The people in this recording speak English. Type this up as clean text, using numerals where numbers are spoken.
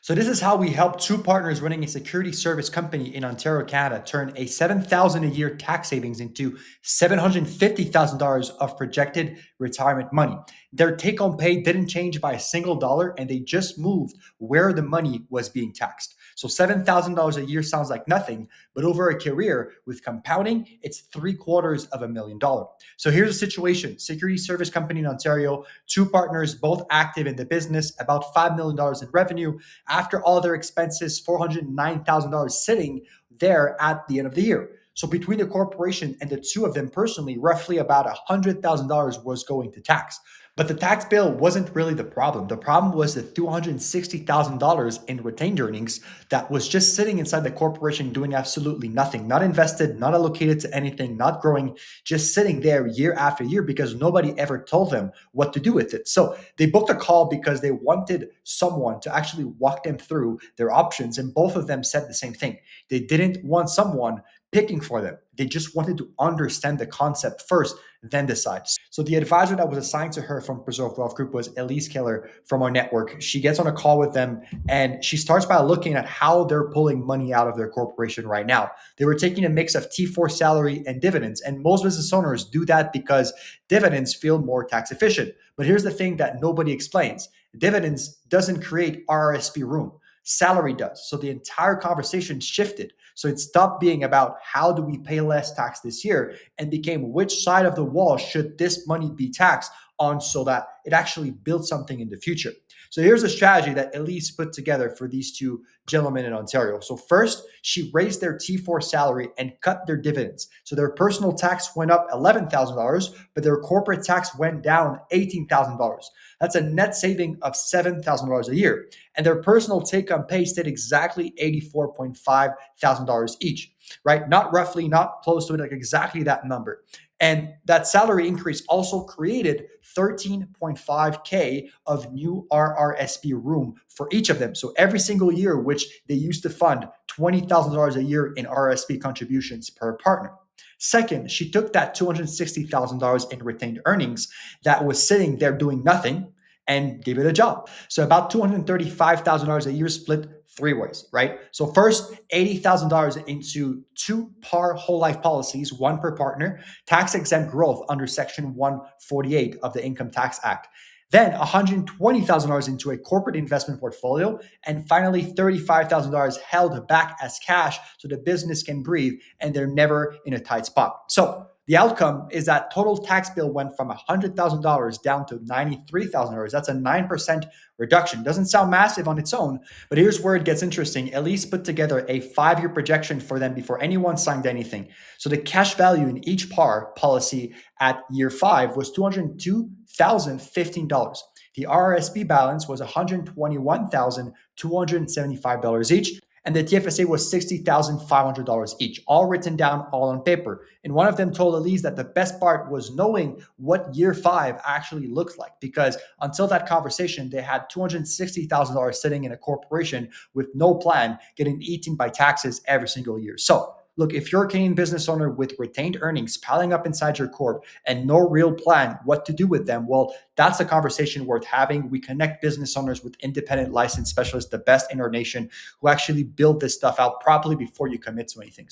So this is how we help two partners running a security service company in Ontario, Canada, turn a $7,000 a year tax savings into $750,000 of projected retirement money. Their take-home pay didn't change by a single dollar, and they just moved where the money was being taxed. So $7,000 a year sounds like nothing, but over a career with compounding, it's $750,000. So here's the situation: security service company in Ontario, two partners, both active in the business, about $5 million in revenue. After all their expenses, $409,000 sitting there at the end of the year. So between the corporation and the two of them personally, roughly about $100,000 was going to tax. But the tax bill wasn't really the problem. The problem was the $260,000 in retained earnings that was just sitting inside the corporation doing absolutely nothing, not invested, not allocated to anything, not growing, just sitting there year after year because nobody ever told them what to do with it. So they booked a call because they wanted someone to actually walk them through their options. And both of them said the same thing. They didn't want someone picking for them. They just wanted to understand the concept first, then decide. So the advisor that was assigned to her from Preserve Wealth Group was Elise Keller from our network. She gets on a call with them and she starts by looking at how they're pulling money out of their corporation right now. They were taking a mix of T4 salary and dividends, and most business owners do that because dividends feel more tax efficient. But here's the thing that nobody explains: dividends doesn't create RRSP room. Salary does. So the entire conversation shifted. So it stopped being about how do we pay less tax this year and became which side of the wall should this money be taxed on so that it actually builds something in the future. So here's a strategy that Elise put together for these two gentlemen in Ontario. So first, she raised their T4 salary and cut their dividends. So their personal tax went up $11,000, but their corporate tax went down $18,000. That's a net saving of $7,000 a year. And their personal take-home pay stayed exactly $84,500 each, right? Not roughly, not close to it, like exactly that number. And that salary increase also created 13.5K of new RRSP room for each of them. So every single year, which they used to fund $20,000 a year in RRSP contributions per partner. Second, she took that $260,000 in retained earnings that was sitting there doing nothing and gave it a job. So about $235,000 a year split three ways, right? So first, $80,000 into two par whole life policies, one per partner, tax exempt growth under Section 148 of the Income Tax Act. Then $120,000 into a corporate investment portfolio. And finally, $35,000 held back as cash so the business can breathe and they're never in a tight spot. So the outcome is that total tax bill went from $100,000 down to $93,000. That's a 9% reduction. Doesn't sound massive on its own, but here's where it gets interesting. Elise put together a 5-year projection for them before anyone signed anything. So the cash value in each par policy at year 5 was $202,015. The RRSP balance was $121,275 each. And the TFSA was $60,500 each, all written down, all on paper. And one of them told Elise that the best part was knowing what year 5 actually looked like, because until that conversation, they had $260,000 sitting in a corporation with no plan, getting eaten by taxes every single year. So look, if you're a Canadian business owner with retained earnings piling up inside your corp and no real plan what to do with them, well, that's a conversation worth having. We connect business owners with independent licensed specialists, the best in our nation, who actually build this stuff out properly before you commit to anything.